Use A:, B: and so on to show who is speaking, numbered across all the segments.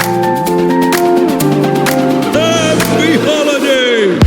A: Happy holiday!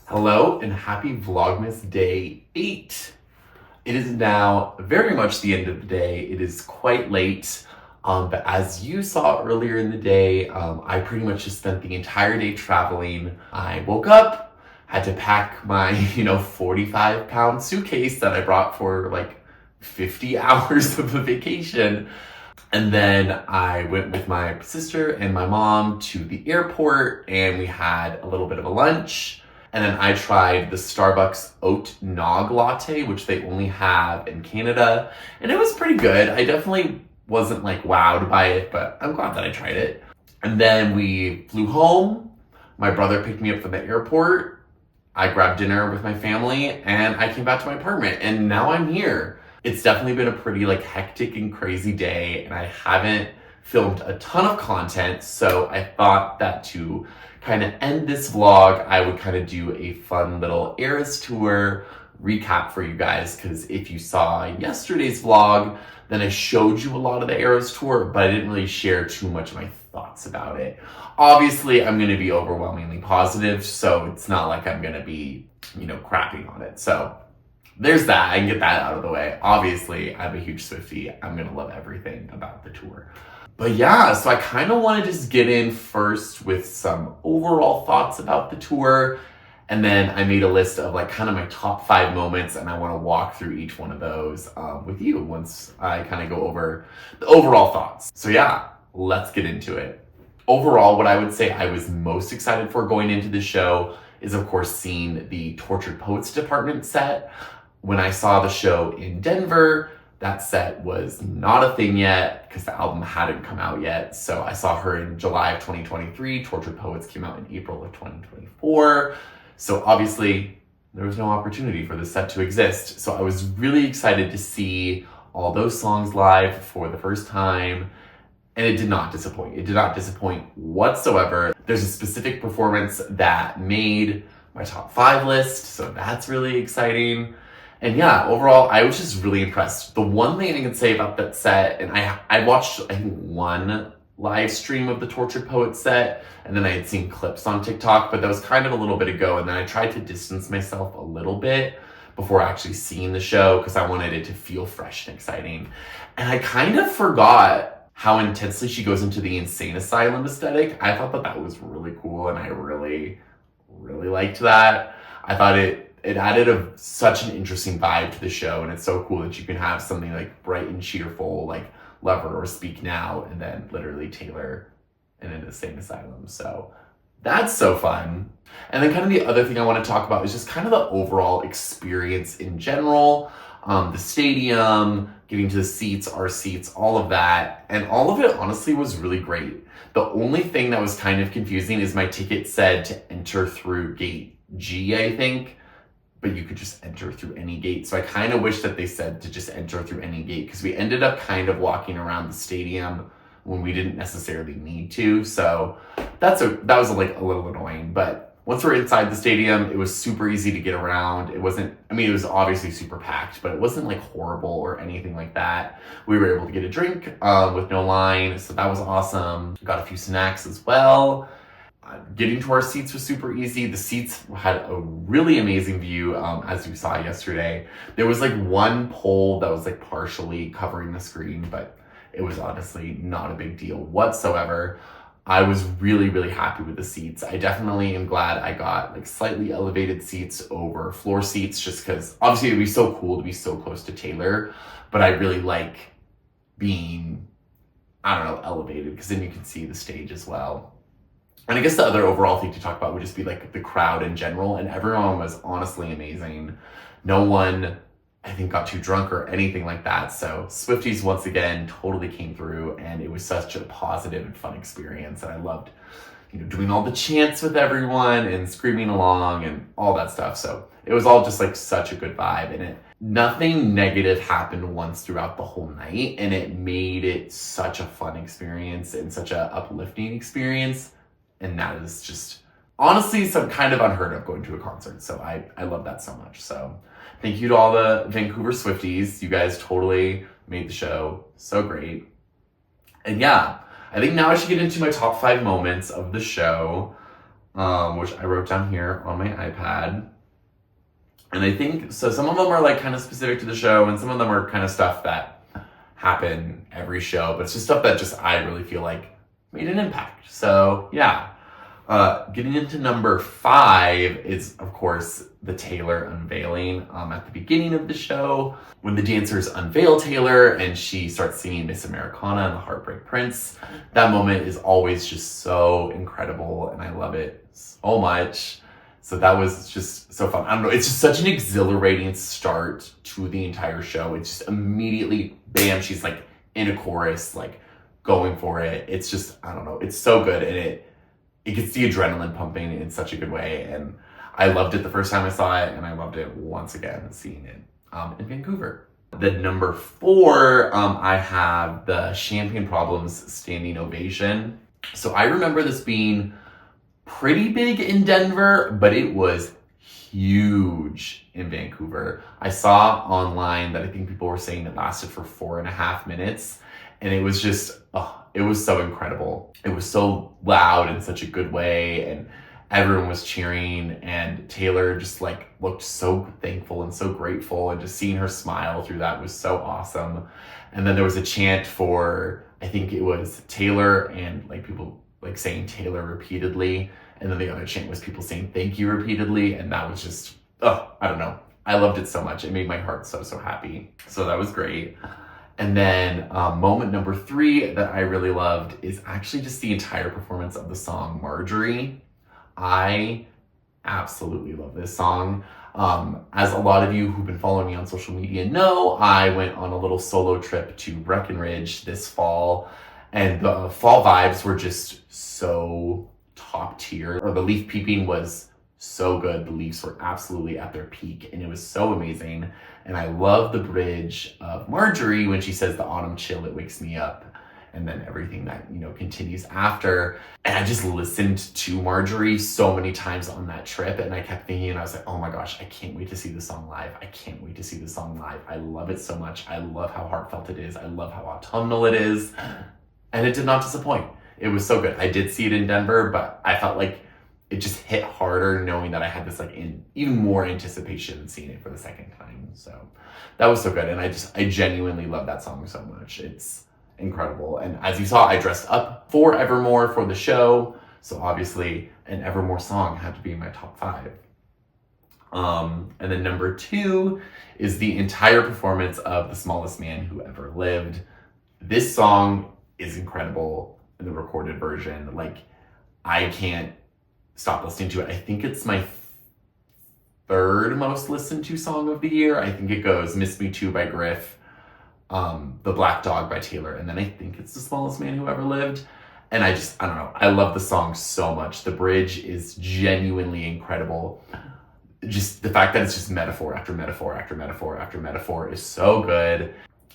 B: Hello and happy Vlogmas Day 8. It is now very much the end of the day. It is quite late, but as you saw earlier in the day, I pretty much just spent the entire day traveling. I woke up, had to pack my, 45-pound suitcase that I brought for like 50 hours of a vacation. And then I went with my sister and my mom to the airport and we had a little bit of a lunch. And then I tried the Starbucks oat nog latte, which they only have in Canada. And it was pretty good. I definitely wasn't like wowed by it, but I'm glad that I tried it. And then we flew home. My brother picked me up from the airport. I grabbed dinner with my family and I came back to my apartment and now I'm here. It's definitely been a pretty like hectic and crazy day and I haven't filmed a ton of content. So I thought that to kind of end this vlog, I would kind of do a fun little Eras tour recap for you guys. Because if you saw yesterday's vlog, then I showed you a lot of the Eras tour, but I didn't really share too much of my thoughts about it. Obviously, I'm going to be overwhelmingly positive, so it's not like I'm going to be, crapping on it. So there's that. I can get that out of the way. Obviously, I'm a huge Swiftie. I'm going to love everything about the tour. But yeah, so I kind of want to just get in first with some overall thoughts about the tour. And then I made a list of like kind of my top 5 moments and I want to walk through each one of those with you once I kind of go over the overall thoughts. So yeah, let's get into it. Overall, what I would say I was most excited for going into the show is of course seeing the Tortured Poets Department set. When I saw the show in Denver, that set was not a thing yet because the album hadn't come out yet. So I saw her in July of 2023. Tortured Poets came out in April of 2024. So obviously there was no opportunity for this set to exist. So I was really excited to see all those songs live for the first time. And it did not disappoint. It did not disappoint whatsoever. There's a specific performance that made my top 5 list. So that's really exciting. And yeah, overall, I was just really impressed. The one thing I can say about that set, and I watched, I think, one live stream of the Tortured Poets set, and then I had seen clips on TikTok, but that was kind of a little bit ago, and then I tried to distance myself a little bit before actually seeing the show, because I wanted it to feel fresh and exciting. And I kind of forgot how intensely she goes into the insane asylum aesthetic. I thought that that was really cool, and I really, really liked that. I thought it added such an interesting vibe to the show, and it's so cool that you can have something like bright and cheerful like Lover or Speak Now and then literally Taylor in an insane asylum. So That's so fun. And then kind of the other thing I want to talk about is just kind of the overall experience in general. The stadium, getting to the seats, our seats, all of that. And all of it honestly was really great. The only thing that was kind of confusing is my ticket said to enter through gate G, I think, but you could just enter through any gate. So I kind of wish that they said to just enter through any gate, because we ended up kind of walking around the stadium when we didn't necessarily need to. So that was like a little annoying, but once we're inside the stadium, it was super easy to get around. It wasn't, I mean, it was obviously super packed, but it wasn't like horrible or anything like that. We were able to get a drink with no line, so that was awesome. Got a few snacks as well. Getting to our seats was super easy. The seats had a really amazing view, as you saw yesterday. There was like one pole that was like partially covering the screen, but it was honestly not a big deal whatsoever. I was really, really happy with the seats. I definitely am glad I got like slightly elevated seats over floor seats, just because obviously it'd be so cool to be so close to Taylor, but I really like being, I don't know, elevated, because then you can see the stage as well. And I guess the other overall thing to talk about would just be like the crowd in general, and everyone was honestly amazing. No one, I think, got too drunk or anything like that. So Swifties once again totally came through, and it was such a positive and fun experience. And I loved, doing all the chants with everyone and screaming along and all that stuff. So it was all just like such a good vibe, and nothing negative happened once throughout the whole night, and it made it such a fun experience and such a uplifting experience. And that is just honestly some kind of unheard of going to a concert. So I love that so much. So thank you to all the Vancouver Swifties. You guys totally made the show so great. And yeah, I think now I should get into my top 5 moments of the show, which I wrote down here on my iPad. And I think, so some of them are like kind of specific to the show, and some of them are kind of stuff that happen every show, but it's just stuff that just I really feel like made an impact. So yeah. Getting into number 5 is, of course, the Taylor unveiling at the beginning of the show. When the dancers unveil Taylor and she starts singing Miss Americana and the Heartbreak Prince, that moment is always just so incredible, and I love it so much. So that was just so fun. I don't know, it's just such an exhilarating start to the entire show. It's just immediately, bam, she's like in a chorus, like going for it. It's just, I don't know, it's so good, and it gets the adrenaline pumping in such a good way. And I loved it the first time I saw it, and I loved it once again seeing it in Vancouver. The number 4, I have the Champagne Problems standing ovation. So I remember this being pretty big in Denver, but it was huge in Vancouver. I saw online that I think people were saying it lasted for 4.5 minutes, and it was just, it was so incredible. It was so loud in such a good way, and everyone was cheering, and Taylor just like looked so thankful and so grateful, and just seeing her smile through that was so awesome. And then there was a chant for, I think it was Taylor, and like people like saying Taylor repeatedly, and then the other chant was people saying thank you repeatedly, and that was just, I don't know. I loved it so much. It made my heart so happy. So that was great. And then moment number 3 that I really loved is actually just the entire performance of the song Marjorie. I absolutely love this song. As a lot of you who've been following me on social media know, I went on a little solo trip to Breckenridge this fall, and the fall vibes were just so top tier. Or the leaf peeping was so good. The leaves were absolutely at their peak, and it was so amazing. And I love the bridge of Marjorie when she says the autumn chill, it wakes me up, and then everything that, continues after. And I just listened to Marjorie so many times on that trip, and I kept thinking, and I was like, oh my gosh, I can't wait to see this song live. I can't wait to see this song live. I love it so much. I love how heartfelt it is. I love how autumnal it is. And it did not disappoint. It was so good. I did see it in Denver, but I felt like it just hit harder knowing that I had this like even more anticipation seeing it for the second time. So that was so good. And I genuinely love that song so much. It's incredible. And as you saw, I dressed up for Evermore for the show. So obviously an Evermore song had to be in my top 5. And then number 2 is the entire performance of The Smallest Man Who Ever Lived. This song is incredible in the recorded version. Like, I can't stopped listening to it. I think it's my third most listened to song of the year. I think it goes Miss Me Too by Griff, The Black Dog by Taylor, and then I think it's The Smallest Man Who Ever Lived. And I don't know, I love the song so much. The bridge is genuinely incredible. Just the fact that it's just metaphor after metaphor after metaphor after metaphor is so good.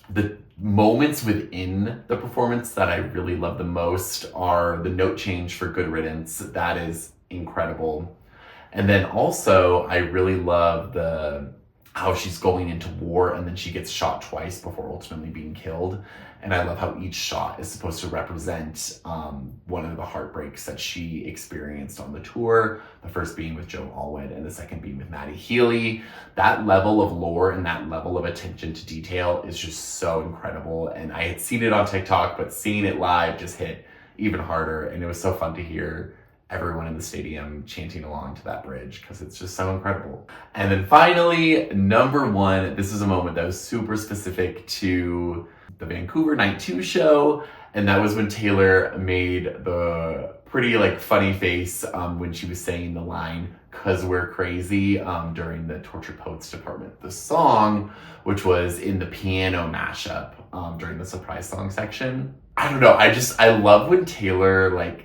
B: The moments within the performance that I really love the most are the note change for Good Riddance. That is incredible. And then also, I really love how she's going into war and then she gets shot twice before ultimately being killed. And I love how each shot is supposed to represent one of the heartbreaks that she experienced on the tour. The first being with Joe Alwyn and the second being with Maddie Healy. That level of lore and that level of attention to detail is just so incredible. And I had seen it on TikTok, but seeing it live just hit even harder. And it was so fun to hear everyone in the stadium chanting along to that bridge because it's just so incredible. And then finally, number one, this is a moment that was super specific to the Vancouver Night 2 show, and that was when Taylor made the pretty funny face when she was saying the line "'cause we're crazy" during the Tortured Poets Department, the song, which was in the piano mashup during the surprise song section. I don't know, I love when Taylor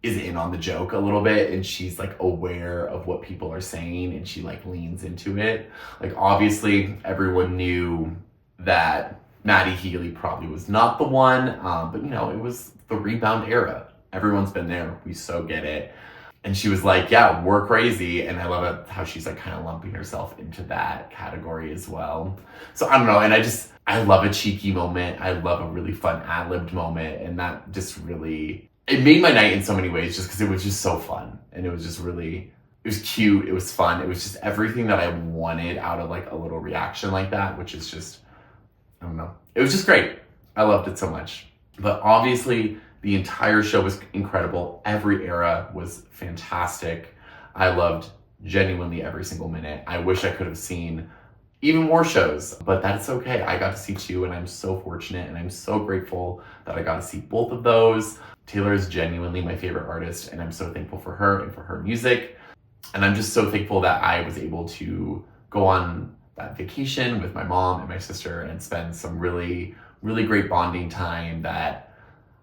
B: is in on the joke a little bit and she's aware of what people are saying and she leans into it. Obviously everyone knew that Maddie Healy probably was not the one, but it was the rebound era. Everyone's been there. We so get it. And she was like, yeah, we're crazy. And I love it how she's kind of lumping herself into that category as well. So I don't know. And I love a cheeky moment. I love a really fun ad-libbed moment. And that just really, it made my night in so many ways just because it was just so fun. And it was just really, it was cute. It was fun. It was just everything that I wanted out of a little reaction like that, which is just, I don't know. It was just great. I loved it so much. But obviously, the entire show was incredible. Every era was fantastic. I loved genuinely every single minute. I wish I could have seen even more shows, but that's okay. I got to see 2, and I'm so fortunate, and I'm so grateful that I got to see both of those. Taylor is genuinely my favorite artist, and I'm so thankful for her and for her music. And I'm just so thankful that I was able to go on that vacation with my mom and my sister and spend some really, really great bonding time that,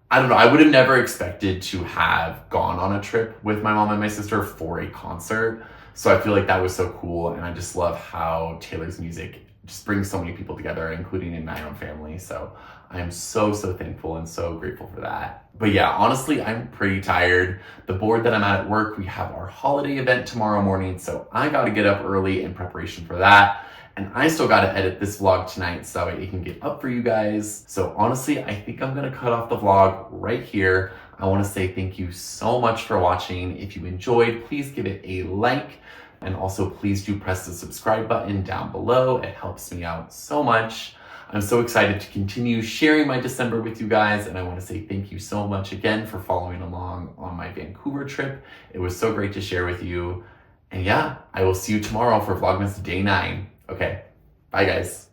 B: I don't know, I would have never expected to have gone on a trip with my mom and my sister for a concert. So I feel like that was so cool. And I just love how Taylor's music just brings so many people together, including in my own family. So I am so, so thankful and so grateful for that. But yeah, honestly, I'm pretty tired. The board that I'm at work, we have our holiday event tomorrow morning. So I got to get up early in preparation for that. And I still got to edit this vlog tonight so that way it can get up for you guys. So honestly, I think I'm going to cut off the vlog right here. I want to say thank you so much for watching. If you enjoyed, please give it a like. And also please do press the subscribe button down below. It helps me out so much. I'm so excited to continue sharing my December with you guys. And I want to say thank you so much again for following along on my Vancouver trip. It was so great to share with you. And yeah, I will see you tomorrow for Vlogmas Day 9. Okay, bye guys.